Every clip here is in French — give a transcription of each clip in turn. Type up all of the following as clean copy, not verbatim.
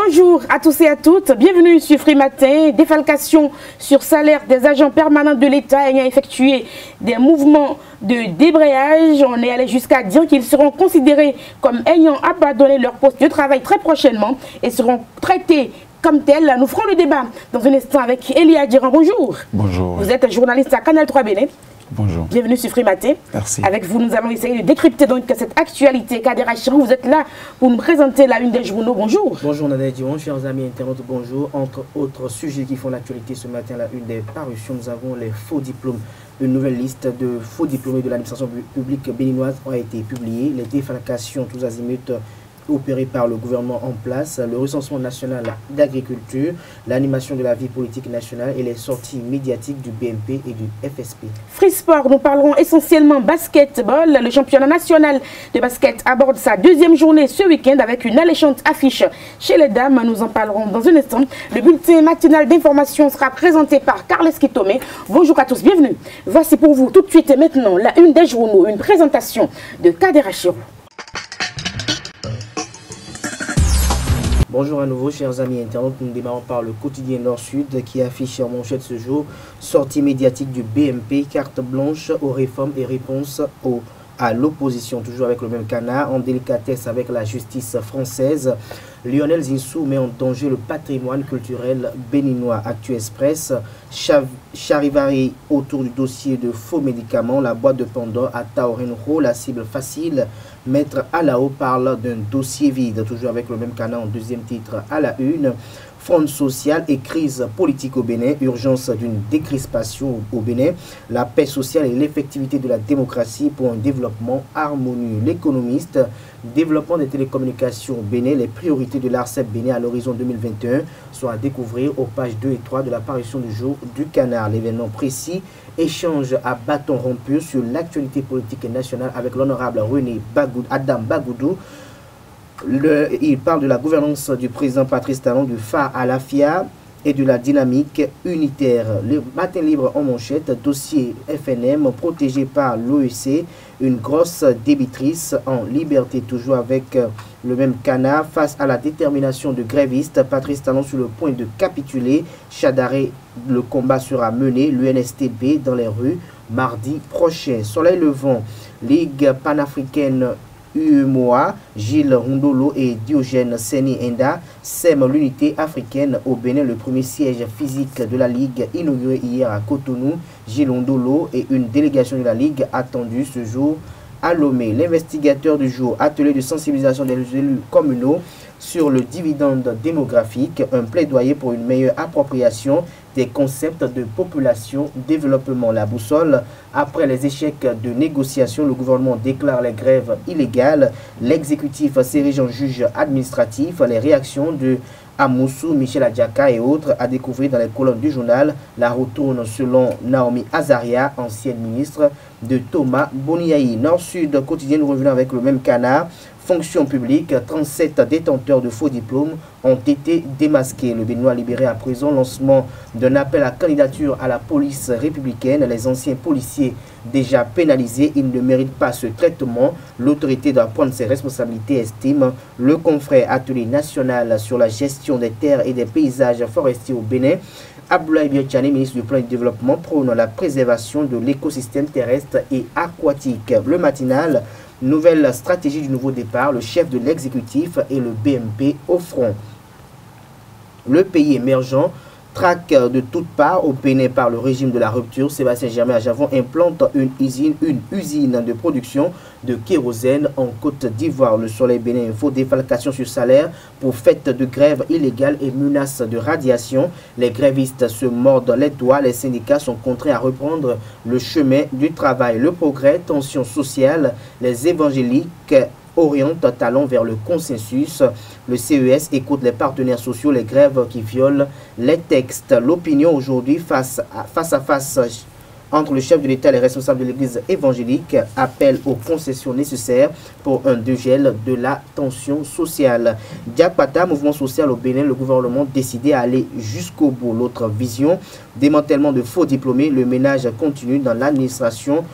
Bonjour à tous et à toutes, bienvenue sur Free Matin. Défalcation sur salaire des agents permanents de l'État ayant effectué des mouvements de débrayage. On est allé jusqu'à dire qu'ils seront considérés comme ayant abandonné leur poste de travail très prochainement et seront traités comme tels. Nous ferons le débat dans un instant avec Elia Diran. Bonjour. Bonjour. Vous êtes journaliste à Canal 3 Bénin. Bonjour. Bienvenue sur Free Matin. Merci. Avec vous, nous allons essayer de décrypter donc cette actualité. Kader Achirou, vous êtes là pour nous présenter la une des journaux. Bonjour. Bonjour Nadège Diron, chers amis internautes, bonjour. Entre autres sujets qui font l'actualité ce matin, la une des parutions, nous avons les faux diplômes. Une nouvelle liste de faux diplômés de l'administration publique béninoise a été publiée. Les défalcations tous azimuts opéré par le gouvernement en place, le recensement national d'agriculture, l'animation de la vie politique nationale et les sorties médiatiques du BMP et du FSP. Free Sport, nous parlerons essentiellement basketball. Le championnat national de basket aborde sa deuxième journée ce week-end avec une alléchante affiche chez les dames. Nous en parlerons dans un instant. Le bulletin matinal d'information sera présenté par Carles Kitome. Bonjour à tous, bienvenue. Voici pour vous tout de suite et maintenant la une des journaux, une présentation de Kader Achirou. Bonjour à nouveau, chers amis internautes. Nous démarrons par le quotidien Nord-Sud qui affiche en manchette ce jour sortie médiatique du BMP, carte blanche aux réformes et réponse à l'opposition. Toujours avec le même canard, en délicatesse avec la justice française. Lionel Zinsou met en danger le patrimoine culturel béninois. Actu Express, charivari autour du dossier de faux médicaments, la boîte de Pandore à Taorenro, la cible facile. Maître Alao parle d'un dossier vide. Toujours avec le même canard en deuxième titre à la une. Front social et crise politique au Bénin, urgence d'une décrispation au Bénin, la paix sociale et l'effectivité de la démocratie pour un développement harmonieux. L'économiste, développement des télécommunications au Bénin, les priorités de l'ARCEP Bénin à l'horizon 2021 sont à découvrir aux pages 2 et 3 de l'apparition du jour du canard. L'événement précis, échange à bâton rompu sur l'actualité politique nationale avec l'honorable Adam Bagoudou. Il parle de la gouvernance du président Patrice Talon, du phare à l'AFIA et de la dynamique unitaire. Le matin libre en manchette, dossier FNM protégé par l'OEC, une grosse débitrice en liberté. Toujours avec le même canard, face à la détermination de grévistes, Patrice Talon sur le point de capituler. Chadaré, le combat sera mené, l'UNSTB dans les rues mardi prochain. Soleil levant, Ligue panafricaine UEMOA, Gilles Rondolo et Diogène Seni Enda sèment l'unité africaine au Bénin. Le premier siège physique de la Ligue inauguré hier à Cotonou. Gilles Rondolo et une délégation de la Ligue attendue ce jour à Lomé. L'investigateur du jour, atelier de sensibilisation des élus communaux sur le dividende démographique, un plaidoyer pour une meilleure appropriation des concepts de population développement. La boussole, après les échecs de négociation, le gouvernement déclare les grèves illégales. L'exécutif s'érige en juge administratif. Les réactions de Amoussou, Michel Adjaka et autres à découvrir dans les colonnes du journal. La roue tourne selon Naomi Azaria, ancienne ministre de Thomas Boniaï. Nord-Sud quotidien, nous revenons avec le même canard. Fonction publique, 37 détenteurs de faux diplômes ont été démasqués. Le Béninois libéré à prison, lancement d'un appel à candidature à la police républicaine. Les anciens policiers déjà pénalisés, ils ne méritent pas ce traitement. L'autorité doit prendre ses responsabilités, estime le confrère. Atelier national sur la gestion des terres et des paysages forestiers au Bénin. Abdoulaye Biotchane, ministre du Plan de Développement, prône la préservation de l'écosystème terrestre et aquatique. Le matinal, nouvelle stratégie du nouveau départ, le chef de l'exécutif et le BMP au front. Le pays émergent traque de toutes parts au Bénin par le régime de la rupture. Sébastien Germain à Javon implante une usine de production de kérosène en Côte d'Ivoire. Le Soleil Bénin Info, défalcation sur salaire pour fête de grève illégale et menace de radiation. Les grévistes se mordent les doigts. Les syndicats sont contraints à reprendre le chemin du travail. Le progrès, tension sociale, les évangéliques oriente talon vers le consensus. Le CES écoute les partenaires sociaux, les grèves qui violent les textes. L'opinion aujourd'hui face à face entre le chef de l'État et les responsables de l'Église évangélique, appelle aux concessions nécessaires pour un dégel de la tension sociale. Diakpata, mouvement social au Bénin, le gouvernement décidé à aller jusqu'au bout. L'autre vision, démantèlement de faux diplômés, le ménage continue dans l'administration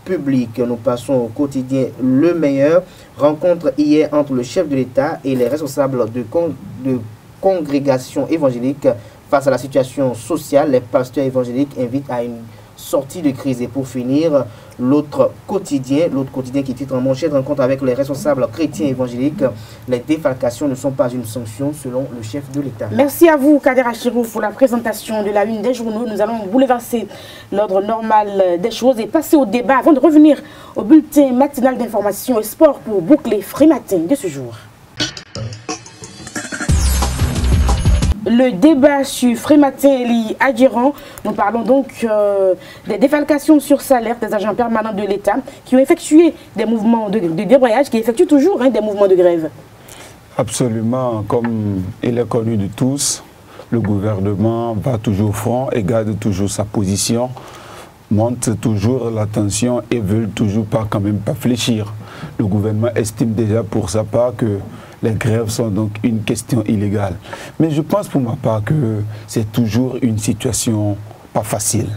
publique. Nous passons au quotidien Le Meilleur. Rencontre hier entre le chef de l'État et les responsables de congrégations évangéliques face à la situation sociale. Les pasteurs évangéliques invitent à une sortie de crise. Et pour finir, l'autre quotidien qui titre en manchette rencontre avec les responsables chrétiens évangéliques. Les défalcations ne sont pas une sanction selon le chef de l'État. Merci à vous, Kader Achirou, pour la présentation de la une des journaux. Nous allons bouleverser l'ordre normal des choses et passer au débat avant de revenir au bulletin matinal d'information et sport pour boucler Frimatin de ce jour. Le débat sur Frimatin Eli Adjiran, nous parlons donc des défalcations sur salaire des agents permanents de l'État qui ont effectué des mouvements de débrayage, qui effectuent toujours des mouvements de grève. Absolument, comme il est connu de tous, le gouvernement va toujours au front et garde toujours sa position, monte toujours la tension et veut toujours pas fléchir. Le gouvernement estime déjà pour sa part que les grèves sont donc une question illégale. Mais je pense pour ma part que c'est toujours une situation pas facile.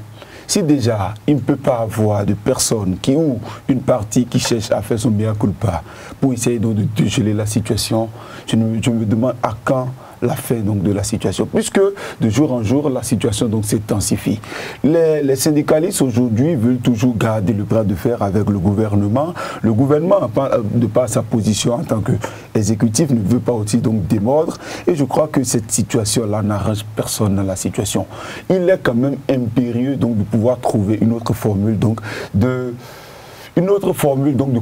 Si déjà, il ne peut pas avoir de personnes ou une partie qui cherche à faire son mea culpa pour essayer donc de dégeler la situation, je me demande à quand la fin donc de la situation, puisque de jour en jour la situation donc s'intensifie. Les syndicalistes aujourd'hui veulent toujours garder le bras de fer avec le gouvernement. Le gouvernement, de par sa position en tant qu'exécutif, ne veut pas aussi donc démordre, et je crois que cette situation-là n'arrange personne dans la situation. Il est quand même impérieux donc de pouvoir trouver une autre formule donc de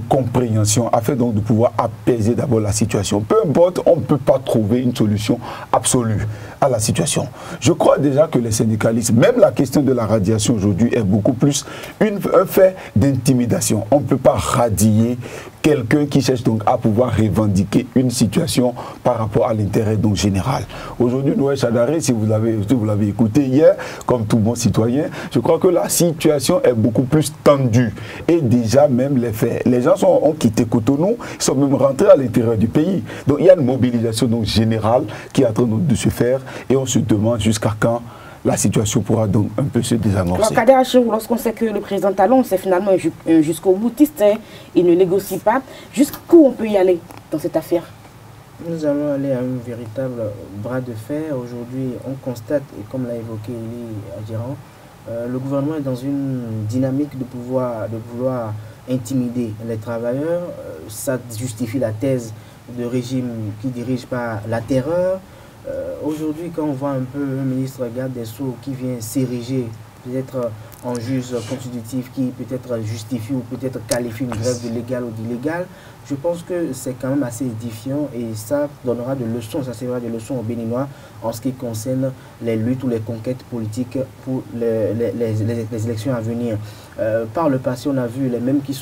compréhension afin donc de pouvoir apaiser d'abord la situation. Peu importe, on ne peut pas trouver une solution absolue à la situation. Je crois déjà que les syndicalistes, même la question de la radiation aujourd'hui est beaucoup plus un fait d'intimidation. On ne peut pas radier quelqu'un qui cherche donc à pouvoir revendiquer une situation par rapport à l'intérêt donc général. Aujourd'hui, Noël Chadaré, si vous l'avez écouté hier, comme tout bon citoyen, je crois que la situation est beaucoup plus tendue. Et déjà, même les faits, les gens ont quitté Cotonou, ils sont même rentrés à l'intérieur du pays. Donc il y a une mobilisation donc générale qui est en train de se faire et on se demande jusqu'à quand la situation pourra donc un peu se désamorcer. Alors, Kader Achirou, lorsqu'on sait que le président Talon, c'est finalement jusqu'au boutiste, il ne négocie pas, jusqu'où on peut y aller dans cette affaire? Nous allons aller à un véritable bras de fer. Aujourd'hui, on constate, et comme l'a évoqué Eli Adjiran, le gouvernement est dans une dynamique de vouloir intimider les travailleurs. Ça justifie la thèse de régime qui dirige par la terreur. Aujourd'hui, quand on voit un peu un ministre garde des Sceaux qui vient s'ériger peut-être en juge constitutif qui peut-être justifie ou peut-être qualifie une grève de légale ou d'illégale, je pense que c'est quand même assez édifiant et ça donnera des leçons, ça servira de leçons aux Béninois en ce qui concerne les luttes ou les conquêtes politiques pour les élections à venir. Par le passé, on a vu les mêmes qui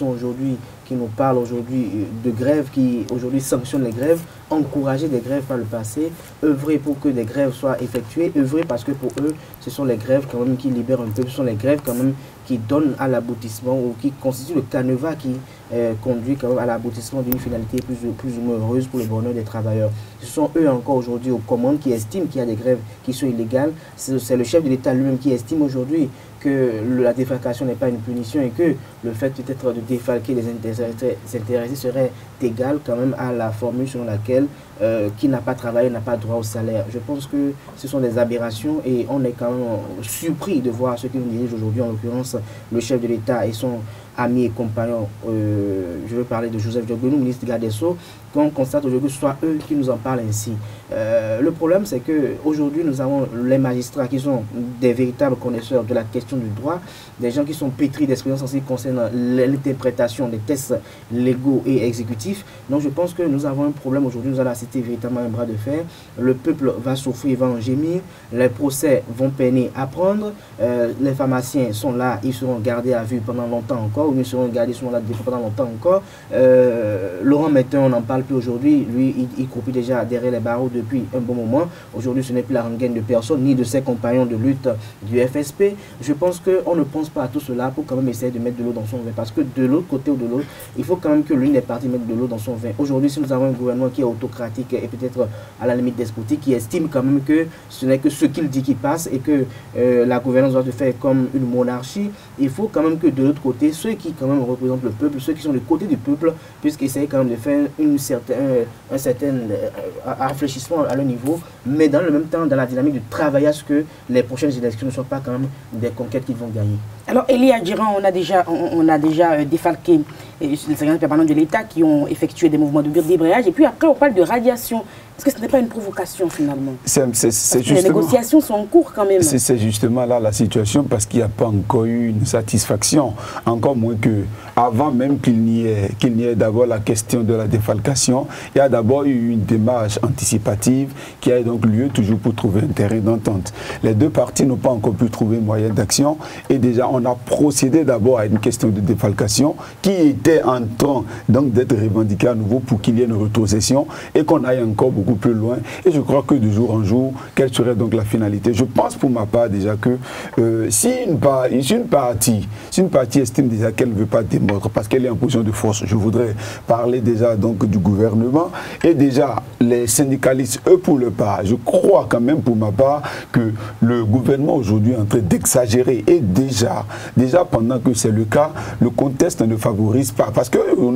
nous parlent aujourd'hui de grèves, qui aujourd'hui sanctionnent les grèves, encourager des grèves par le passé, œuvrer pour que des grèves soient effectuées, œuvrer parce que pour eux, ce sont les grèves quand même qui libèrent un peu, ce sont les grèves quand même qui donnent à l'aboutissement ou qui constituent le canevas qui conduit quand même à l'aboutissement d'une finalité plus ou moins heureuse pour le bonheur des travailleurs. Ce sont eux encore aujourd'hui aux commandes qui estiment qu'il y a des grèves qui sont illégales. C'est le chef de l'État lui-même qui estime aujourd'hui que la défalcation n'est pas une punition et que le fait peut-être de défalquer les intéressés serait égal quand même à la formule selon laquelle qui n'a pas travaillé n'a pas droit au salaire. Je pense que ce sont des aberrations et on est quand même surpris de voir ce qui nous dirige aujourd'hui, en l'occurrence le chef de l'État et son ami et compagnon, je veux parler de Joseph Diogbenou, ministre de garde des Sceaux, qu'on constate aujourd'hui que ce soit eux qui nous en parlent ainsi. Le problème, c'est qu'aujourd'hui, nous avons les magistrats qui sont des véritables connaisseurs de la question du droit, des gens qui sont pétris d'expérience en ce qui concerne l'interprétation des tests légaux et exécutifs. Donc je pense que nous avons un problème aujourd'hui, nous allons assister véritablement un bras de fer. Le peuple va souffrir, va en gémir, les procès vont peiner à prendre, les pharmaciens sont là, ils seront gardés à vue pendant longtemps encore, ou ils seront gardés là pendant longtemps encore. Laurent Metteur, on n'en parle plus aujourd'hui, lui il croupit déjà derrière les barreaux depuis un bon moment. Aujourd'hui ce n'est plus la rengaine de personne, ni de ses compagnons de lutte du FSP. Je pense qu'on ne pense pas à tout cela pour quand même essayer de mettre de l'eau dans son vin, parce que de l'autre côté ou de l'autre, il faut quand même que l'une des parties mette de l'eau dans son vin. Aujourd'hui, si nous avons un gouvernement qui est autocratique et peut-être à la limite despotique, qui estime quand même que ce n'est que ce qu'il dit qui passe et que la gouvernance doit se faire comme une monarchie, il faut quand même que de l'autre côté, ceux qui quand même représentent le peuple, ceux qui sont du côté du peuple, puissent essayer quand même de faire un certain rafraîchissement rétablissement à leur niveau, mais dans le même temps, dans la dynamique de travailler à ce que les prochaines élections ne soient pas quand même des conquêtes qu'ils vont gagner. Alors, Elie Adjiran, on a déjà défalqué les secrétaires permanents de l'État qui ont effectué des mouvements de débrayage. Et puis après, on parle de radiation. Est-ce que ce n'est pas une provocation finalement? Les négociations sont en cours quand même. C'est justement là la situation parce qu'il n'y a pas encore eu une satisfaction. Encore moins que avant même qu'il n'y ait d'abord la question de la défalcation, il y a d'abord eu une démarche anticipative qui a donc lieu toujours pour trouver un terrain d'entente. Les deux parties n'ont pas encore pu trouver moyen d'action et déjà on a procédé d'abord à une question de défalcation qui était en train donc d'être revendiquée à nouveau pour qu'il y ait une rétrocession et qu'on aille encore beaucoup plus loin. Et je crois que de jour en jour, quelle serait donc la finalité? Je pense pour ma part déjà que si une partie estime déjà qu'elle ne veut pas démordre parce qu'elle est en position de force, je voudrais parler déjà donc du gouvernement et déjà les syndicalistes, eux pour le part, je crois quand même pour ma part que le gouvernement aujourd'hui est en train d'exagérer et déjà pendant que c'est le cas, le contexte ne favorise pas parce que vous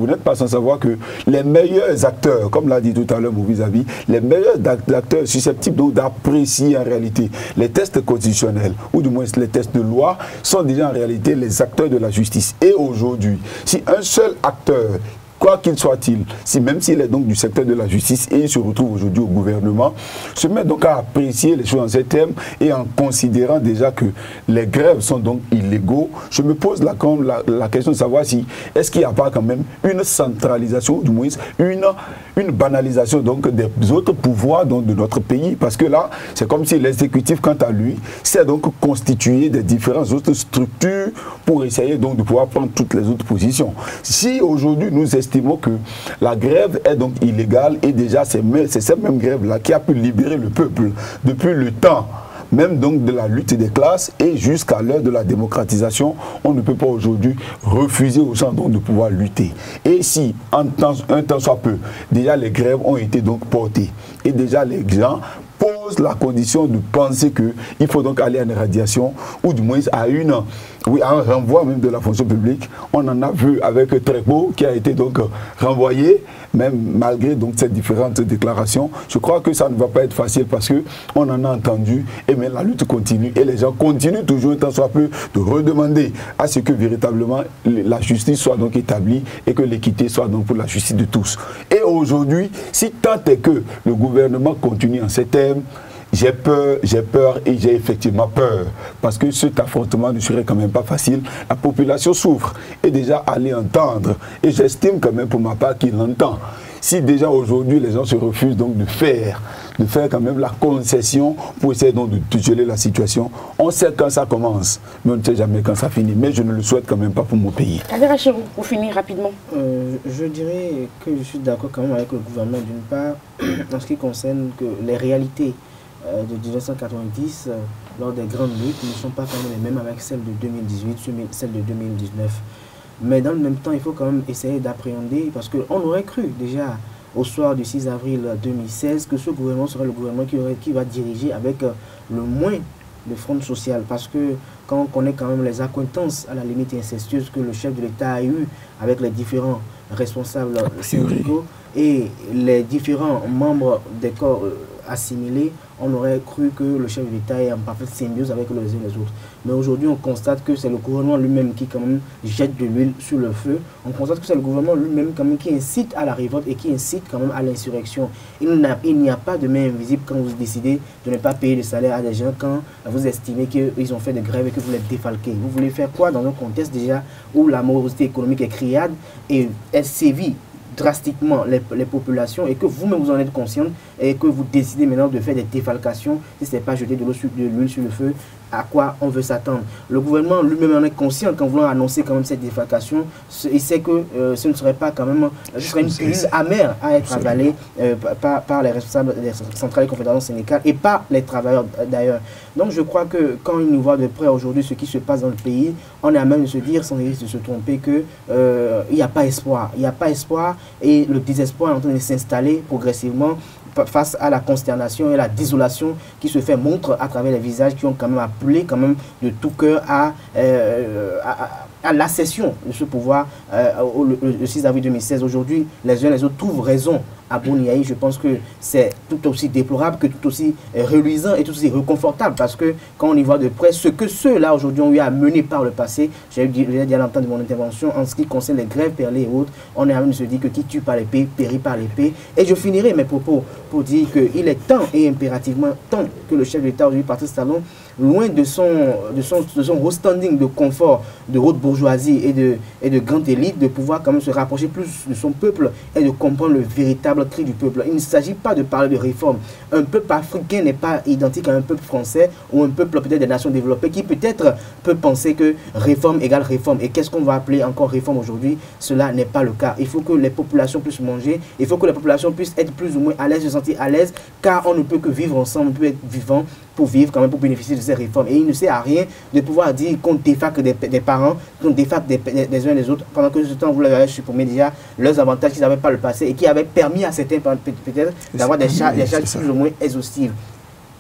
n'êtes pas sans savoir que les meilleurs acteurs, comme l'a dit tout à l'heure mon vis-à-vis, les meilleurs acteurs susceptibles d'apprécier en réalité les tests constitutionnels ou du moins les tests de loi sont déjà en réalité les acteurs de la justice. Et aujourd'hui, si un seul acteur, quoi qu'il soit-il, même s'il est donc du secteur de la justice et il se retrouve aujourd'hui au gouvernement, se met donc à apprécier les choses en ces termes et en considérant déjà que les grèves sont donc illégaux, je me pose la question de savoir si est-ce qu'il n'y a pas quand même une centralisation, du moins une banalisation donc des autres pouvoirs donc, de notre pays, parce que là, c'est comme si l'exécutif, quant à lui, s'est donc constitué des différentes autres structures pour essayer donc de pouvoir prendre toutes les autres positions. Si aujourd'hui nous estimons que la grève est donc illégale et déjà c'est cette même grève-là qui a pu libérer le peuple depuis le temps même donc de la lutte des classes et jusqu'à l'heure de la démocratisation, on ne peut pas aujourd'hui refuser aux gens donc de pouvoir lutter. Et si un temps soit peu, déjà les grèves ont été donc portées et déjà les gens pose la condition de penser qu'il faut donc aller à une radiation ou du moins à un renvoi même de la fonction publique. On en a vu avec Trébeau qui a été donc renvoyé, même malgré donc ces différentes déclarations. Je crois que ça ne va pas être facile parce qu'on en a entendu et mais la lutte continue et les gens continuent toujours un temps soit peu de redemander à ce que véritablement la justice soit donc établie et que l'équité soit donc pour la justice de tous. Et aujourd'hui, si tant est que le gouvernement continue en ces termes, j'ai peur et j'ai effectivement peur parce que cet affrontement ne serait quand même pas facile. La population souffre et déjà aller entendre et j'estime quand même pour ma part qu'il entend. Si déjà aujourd'hui les gens se refusent donc de faire quand même la concession pour essayer donc de geler la situation, on sait quand ça commence, mais on ne sait jamais quand ça finit. Mais je ne le souhaite quand même pas pour mon pays. Adjara Chirou, pour finir rapidement. Je dirais que je suis d'accord quand même avec le gouvernement d'une part en ce qui concerne que les réalités de 1990 lors des grandes luttes ne sont pas quand même les mêmes avec celles de 2018, celles de 2019. Mais dans le même temps, il faut quand même essayer d'appréhender, parce qu'on aurait cru déjà au soir du 6 avril 2016 que ce gouvernement serait le gouvernement qui va diriger avec le moins de front social. Parce que quand on connaît quand même les accointances à la limite incestueuses que le chef de l'État a eu avec les différents responsables syndicaux et les différents membres des corps assimilés, on aurait cru que le chef de l'État est en parfaite symbiose avec les uns et les autres. Mais aujourd'hui, on constate que c'est le gouvernement lui-même qui quand même jette de l'huile sur le feu. On constate que c'est le gouvernement lui-même quand même qui incite à la révolte et qui incite quand même à l'insurrection. Il n'y a pas de main invisible quand vous décidez de ne pas payer le salaire à des gens, quand vous estimez qu'ils ont fait des grèves et que vous les défalquez. Vous voulez faire quoi dans un contexte déjà où la morosité économique est criade et elle sévit drastiquement les populations et que vous-même vous en êtes conscient et que vous décidez maintenant de faire des défalcations, si ce n'est pas jeter de l'huile sur le feu, à quoi on veut s'attendre? Le gouvernement lui-même en est conscient qu'en voulant annoncer quand même cette défalcation, il sait que ce ne serait pas quand même, ce serait une pilule amère à être avalée par les responsables des centrales et confédérations syndicales et par les travailleurs d'ailleurs. Donc je crois que quand ils nous voient de près aujourd'hui ce qui se passe dans le pays, on est à même de se dire, sans risque de se tromper, qu'il n'y a pas espoir. Il n'y a pas espoir et le désespoir est en train de s'installer progressivement face à la consternation et la désolation qui se fait montre à travers les visages qui ont quand même appelé quand même de tout cœur à à l'accession de ce pouvoir le 6 avril 2016. Aujourd'hui, les uns et les autres trouvent raison à Boniaï. Je pense que c'est tout aussi déplorable que tout aussi reluisant et tout aussi réconfortable, parce que quand on y voit de près ce que ceux-là aujourd'hui ont eu à mener par le passé, j'ai dit à l'entente de mon intervention, en ce qui concerne les grèves perlées et autres, on est à même de se dire que qui tue par l'épée périt par l'épée. Et je finirai mes propos pour dire qu'il est temps et impérativement temps que le chef de l'État aujourd'hui, Patrice Talon, loin de son haut standing de confort, de haute bourgeoisie et de grande élite, de pouvoir quand même se rapprocher plus de son peuple et de comprendre le véritable cri du peuple. Il ne s'agit pas de parler de réforme. Un peuple africain n'est pas identique à un peuple français ou un peuple peut-être des nations développées qui peut-être peut penser que réforme égale réforme. Et qu'est-ce qu'on va appeler encore réforme aujourd'hui? Cela n'est pas le cas. Il faut que les populations puissent manger, il faut que les populations puissent être plus ou moins à l'aise, se sentir à l'aise, car on ne peut que vivre ensemble, on peut être vivant pour vivre quand même, pour bénéficier de ces réformes. Et il ne sert à rien de pouvoir dire qu'on défacte des parents, qu'on défacte des uns et des autres, pendant que ce temps, vous l'avez supprimé déjà leurs avantages qu'ils n'avaient pas le passé et qui avaient permis à certains peut-être d'avoir des charges plus ou moins exhaustives.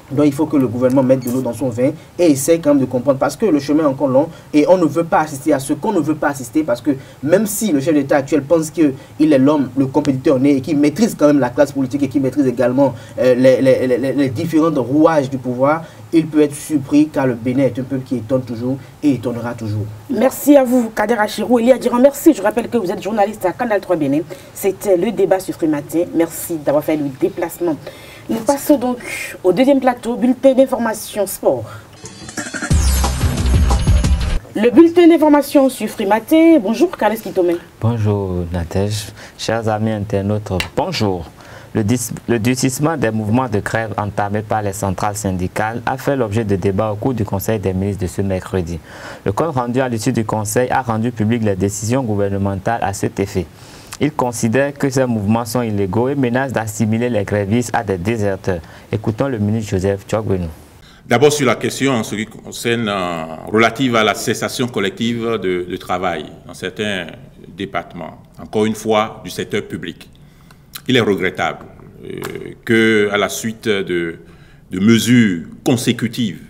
Donc il faut que le gouvernement mette de l'eau dans son vin et essaie quand même de comprendre, parce que le chemin est encore long et on ne veut pas assister à ce qu'on ne veut pas assister, parce que même si le chef d'État actuel pense qu'il est l'homme, le compétiteur né et qui maîtrise quand même la classe politique et qui maîtrise également les différents rouages du pouvoir, il peut être surpris car le Bénin est un peuple qui étonne toujours et étonnera toujours. Merci à vous, Kader Achirou. Elia Diran, merci. Je rappelle que vous êtes journaliste à Canal 3 Bénin. C'était le débat sur Free Matin. Merci d'avoir fait le déplacement. Nous passons donc au deuxième plateau, bulletin d'information sport. Le bulletin d'information sur Free Matin. Bonjour, Carles Kitome. Bonjour, Nadège. Chers amis internautes, bonjour. Le durcissement des mouvements de grève entamés par les centrales syndicales a fait l'objet de débats au cours du Conseil des ministres de ce mercredi. Le compte rendu à l'issue du Conseil a rendu public les décisions gouvernementales à cet effet. Il considère que ces mouvements sont illégaux et menace d'assimiler les grévistes à des déserteurs. Écoutons le ministre Joseph Tchogbenou. D'abord sur la question en ce qui concerne relative à la cessation collective de travail dans certains départements, encore une fois du secteur public. Il est regrettable qu'à la suite de mesures consécutives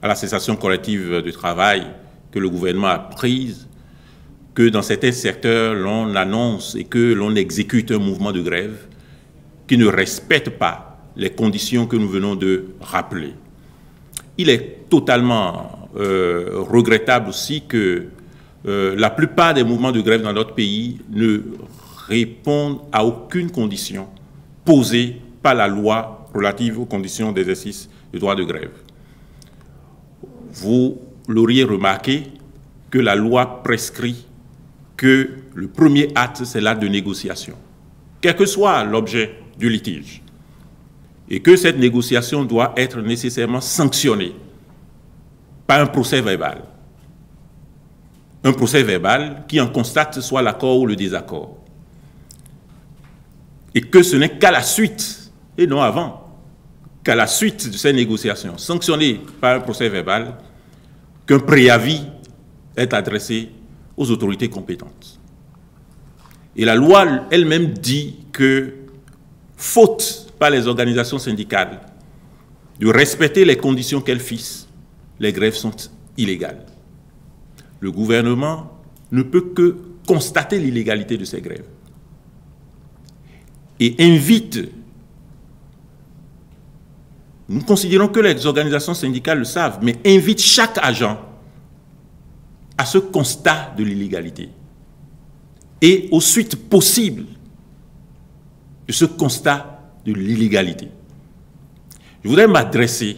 à la cessation collective de travail que le gouvernement a prises, que dans certains secteurs, l'on annonce et que l'on exécute un mouvement de grève qui ne respecte pas les conditions que nous venons de rappeler. Il est totalement regrettable aussi que la plupart des mouvements de grève dans notre pays ne répondent à aucune condition posée par la loi relative aux conditions d'exercice du droit de grève. Vous l'auriez remarqué que la loi prescrit que le premier acte, c'est l'acte de négociation, quel que soit l'objet du litige, et que cette négociation doit être nécessairement sanctionnée par un procès verbal. Un procès verbal qui en constate soit l'accord ou le désaccord. Et que ce n'est qu'à la suite, et non avant, qu'à la suite de ces négociations, sanctionnées par un procès verbal, qu'un préavis est adressé aux autorités compétentes. Et la loi elle-même dit que, faute par les organisations syndicales de respecter les conditions qu'elles fixent, les grèves sont illégales. Le gouvernement ne peut que constater l'illégalité de ces grèves et invite, nous considérons que les organisations syndicales le savent, mais invite chaque agent à ce constat de l'illégalité et aux suites possibles de ce constat de l'illégalité. Je voudrais m'adresser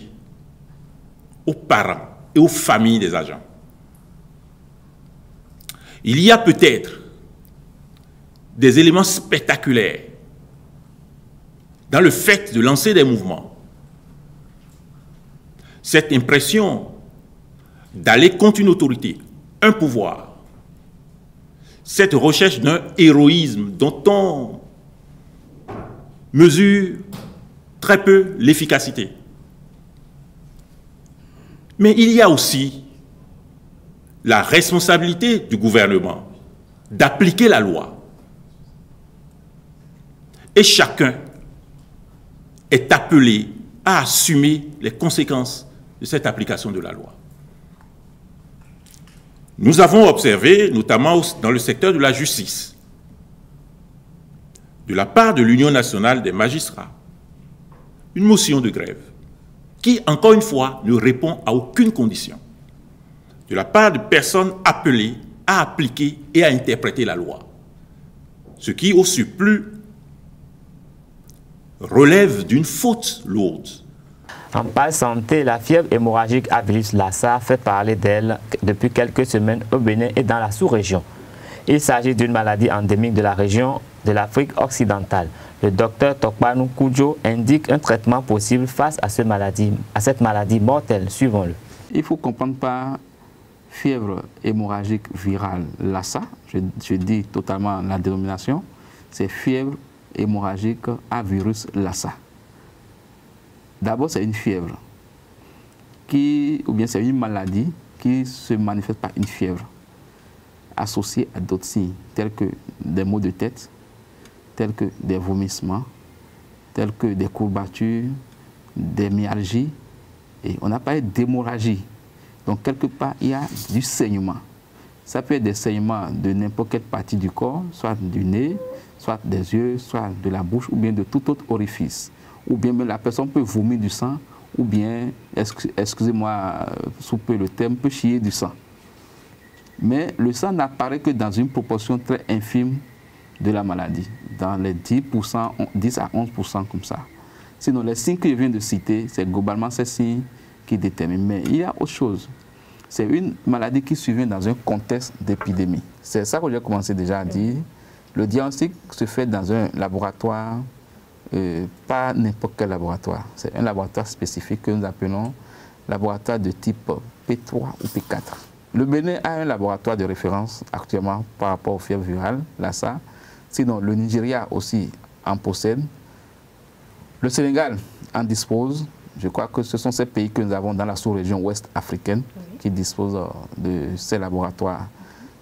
aux parents et aux familles des agents. Il y a peut-être des éléments spectaculaires dans le fait de lancer des mouvements. Cette impression d'aller contre une autorité, un pouvoir, cette recherche d'un héroïsme dont on mesure très peu l'efficacité. Mais il y a aussi la responsabilité du gouvernement d'appliquer la loi. Et chacun est appelé à assumer les conséquences de cette application de la loi. Nous avons observé, notamment dans le secteur de la justice, de la part de l'Union nationale des magistrats, une motion de grève qui, encore une fois, ne répond à aucune condition, de la part de personnes appelées à appliquer et à interpréter la loi, ce qui, au surplus, relève d'une faute lourde. En page santé, la fièvre hémorragique à virus Lassa fait parler d'elle depuis quelques semaines au Bénin et dans la sous-région. Il s'agit d'une maladie endémique de la région de l'Afrique occidentale. Le docteur Tokpanou Koudjo indique un traitement possible face à cette maladie mortelle. Suivons-le. Il faut comprendre par fièvre hémorragique virale Lassa, je dis totalement la dénomination, c'est fièvre hémorragique à virus Lassa. D'abord, c'est une fièvre, ou bien c'est une maladie qui se manifeste par une fièvre associée à d'autres signes, tels que des maux de tête, tels que des vomissements, tels que des courbatures, des myalgies, et on a parlé d'hémorragie. Donc, quelque part, il y a du saignement. Ça peut être des saignements de n'importe quelle partie du corps, soit du nez, soit des yeux, soit de la bouche, ou bien de tout autre orifice. Ou bien la personne peut vomir du sang, ou bien, excusez-moi, sous peu le terme, peut chier du sang. Mais le sang n'apparaît que dans une proportion très infime de la maladie, dans les 10%, 10 à 11% comme ça. Sinon, les signes que je viens de citer, c'est globalement ces signes qui déterminent. Mais il y a autre chose. C'est une maladie qui survient dans un contexte d'épidémie. C'est ça que j'ai commencé déjà à dire. Le diagnostic se fait dans un laboratoire, pas n'importe quel laboratoire. C'est un laboratoire spécifique que nous appelons laboratoire de type P3 ou P4. Le Bénin a un laboratoire de référence actuellement par rapport aux fièvres virales, Lassa. Sinon, le Nigeria aussi en possède. Le Sénégal en dispose. Je crois que ce sont ces pays que nous avons dans la sous-région ouest africaine qui disposent de ces laboratoires.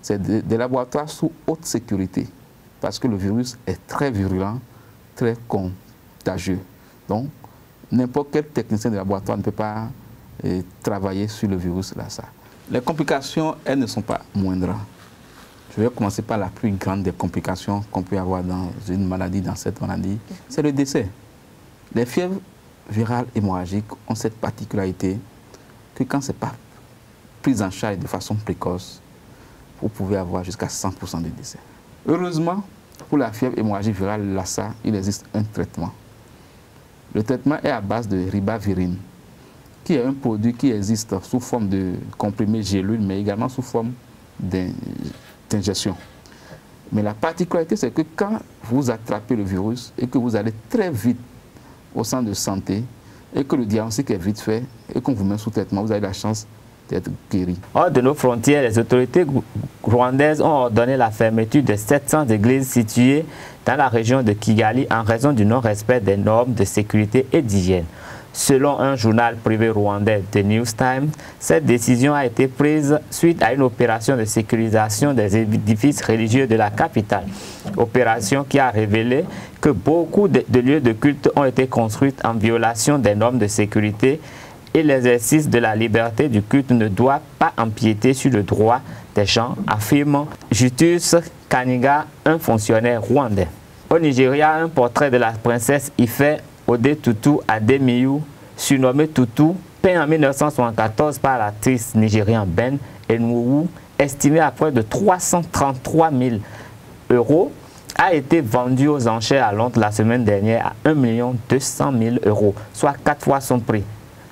C'est des laboratoires sous haute sécurité parce que le virus est très virulent, très contagieux. Donc, n'importe quel technicien de laboratoire ne peut pas travailler sur le virus Lassa. Les complications, elles ne sont pas moindres. Je vais commencer par la plus grande des complications qu'on peut avoir dans une maladie, dans cette maladie, c'est le décès. Les fièvres virales hémorragiques ont cette particularité que quand ce n'est pas pris en charge de façon précoce, vous pouvez avoir jusqu'à 100% de décès. Heureusement, pour la fièvre hémorragique virale Lassa, il existe un traitement. Le traitement est à base de ribavirine, qui est un produit qui existe sous forme de comprimé gélule, mais également sous forme d'injection. Mais la particularité, c'est que quand vous attrapez le virus et que vous allez très vite au centre de santé et que le diagnostic est vite fait et qu'on vous met sous traitement, vous avez la chance d'être guéri. Hors de nos frontières, les autorités rwandaises ont ordonné la fermeture de 700 églises situées dans la région de Kigali en raison du non-respect des normes de sécurité et d'hygiène. Selon un journal privé rwandais, The News Times, cette décision a été prise suite à une opération de sécurisation des édifices religieux de la capitale. Opération qui a révélé que beaucoup de lieux de culte ont été construits en violation des normes de sécurité et l'exercice de la liberté du culte ne doit pas empiéter sur le droit des gens, affirme Justus Kaniga, un fonctionnaire rwandais. Au Nigeria, un portrait de la princesse Ife Ode Tutu Ademiyu, surnommée Tutu, peint en 1974 par l'actrice nigériane Ben Enwowu, estimé à près de 333 000 €, a été vendu aux enchères à Londres la semaine dernière à 1 200 000 €, soit 4 fois son prix.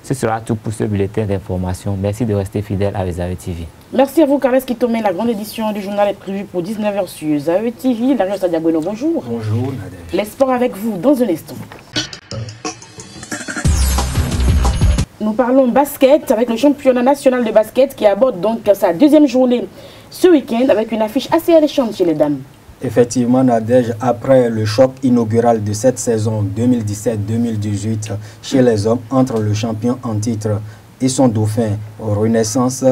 Ce sera tout pour ce bulletin d'information. Merci de rester fidèle à Zawe TV. Merci à vous, Carles Kitome. La grande édition du journal est prévue pour 19 h sur Zawe TV. Dario Sadiaboueno, bonjour. Bonjour, Nadège. Les sports avec vous dans un instant. Nous parlons basket avec le championnat national de basket qui aborde donc sa deuxième journée ce week-end avec une affiche assez alléchante chez les dames. Effectivement, Nadège, après le choc inaugural de cette saison 2017-2018 chez les hommes entre le champion en titre et son dauphin Renaissance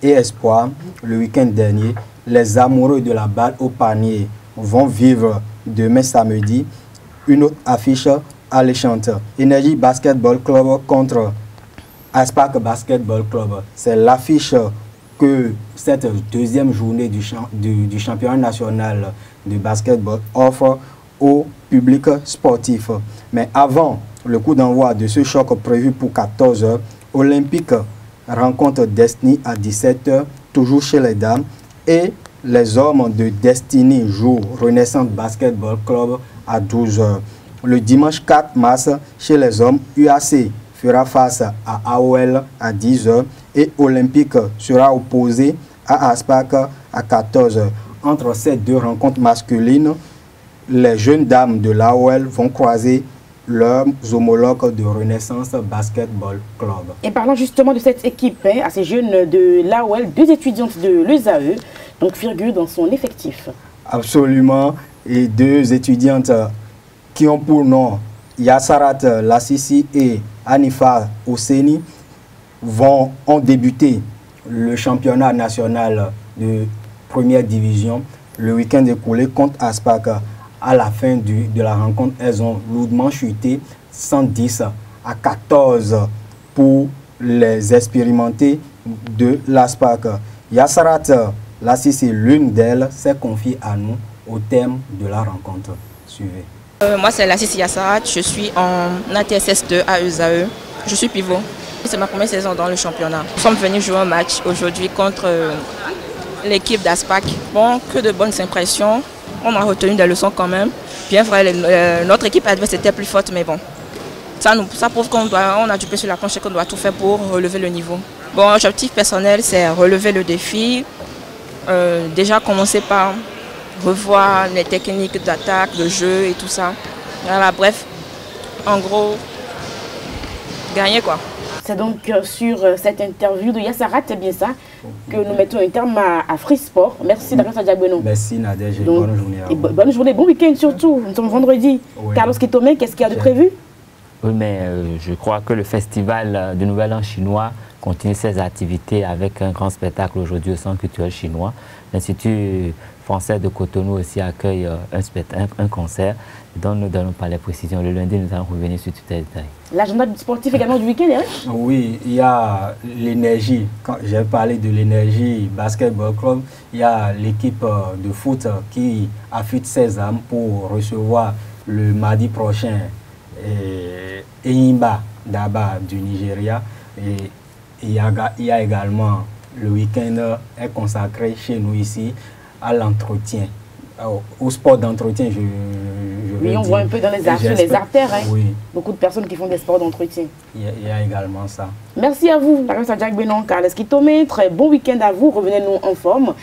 et Espoir, le week-end dernier, les amoureux de la balle au panier vont vivre demain samedi une autre affiche alléchante. Energy Basketball Club contre Aspac Basketball Club. C'est l'affiche que cette deuxième journée du championnat national de basketball offre au public sportif. Mais avant le coup d'envoi de ce choc prévu pour 14 h, Olympique rencontre Destiny à 17 h, toujours chez les dames, et les hommes de Destiny jouent Renaissance Basketball Club à 12 h. Le dimanche 4 mars, chez les hommes, UAC fera face à AOL à 10 h et Olympique sera opposé à Aspac à 14 h. Entre ces deux rencontres masculines, les jeunes dames de l'AOL vont croiser leurs homologues de Renaissance Basketball Club. Et parlant justement de cette équipe, à ces jeunes de l'AOL, 2 étudiantes de l'ESAE donc figurent dans son effectif. Absolument, et 2 étudiantes qui ont pour nom Yassarat Lassisi et Anifa Osseni ont débuté le championnat national de première division le week-end écoulé contre Aspac. À la fin de la rencontre, elles ont lourdement chuté 110 à 14 pour les expérimentés de l'Aspac. Yassarat Lassisi, l'une d'elles, s'est confiée à nous au terme de la rencontre. Suivez. Moi, c'est Lassisi Yassarat, je suis en ATSS2 à ESAE. Je suis pivot. C'est ma première saison dans le championnat. Nous sommes venus jouer un match aujourd'hui contre l'équipe d'Aspac. Bon, que de bonnes impressions. On a retenu des leçons quand même. Bien vrai, notre équipe adverse était plus forte, mais bon. Ça prouve qu'on a du pied sur la planche et qu'on doit tout faire pour relever le niveau. Bon, l'objectif personnel, c'est relever le défi. Déjà commencer par revoir les techniques d'attaque, de jeu et tout ça. Voilà, bref, en gros, gagner quoi. C'est donc sur cette interview de Yassarat, c'est bien ça, que nous mettons un terme à Free Sport. Merci d'avoir été avec nous. Merci Nadège, bonne journée à vous. Bonne journée, bon week-end surtout. Nous sommes vendredi. Oui. Carlos Kitome, qu'est-ce qu'il y a de prévu? Oui, mais je crois que le festival du Nouvel An chinois continue ses activités avec un grand spectacle aujourd'hui au Centre culturel chinois. L'Institut français de Cotonou aussi accueille un concert dont nous ne donnons pas les précisions. Le lundi, nous allons revenir sur tous les détails. L'agenda sportif également du week-end, hein? Oui, il y a l'énergie. Quand j'ai parlé de l'énergie Basketball Club, il y a l'équipe de foot qui affûte ses armes pour recevoir le mardi prochain Enyimba Daba du Nigeria. Et il y a également le week-end est consacré chez nous ici à l'entretien, au sport d'entretien. Oui, on voit un peu dans les artères, hein? Oui. Beaucoup de personnes qui font des sports d'entretien. Il y a également ça. Merci à vous, Jack Benon, Carles Kitome. Très bon week-end à vous. Revenez-nous en forme.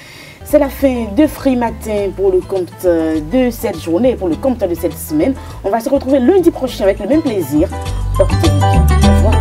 C'est la fin de Free Matin pour le compte de cette journée, pour le compte de cette semaine. On va se retrouver lundi prochain avec le même plaisir. Portez-vous bien. Au revoir.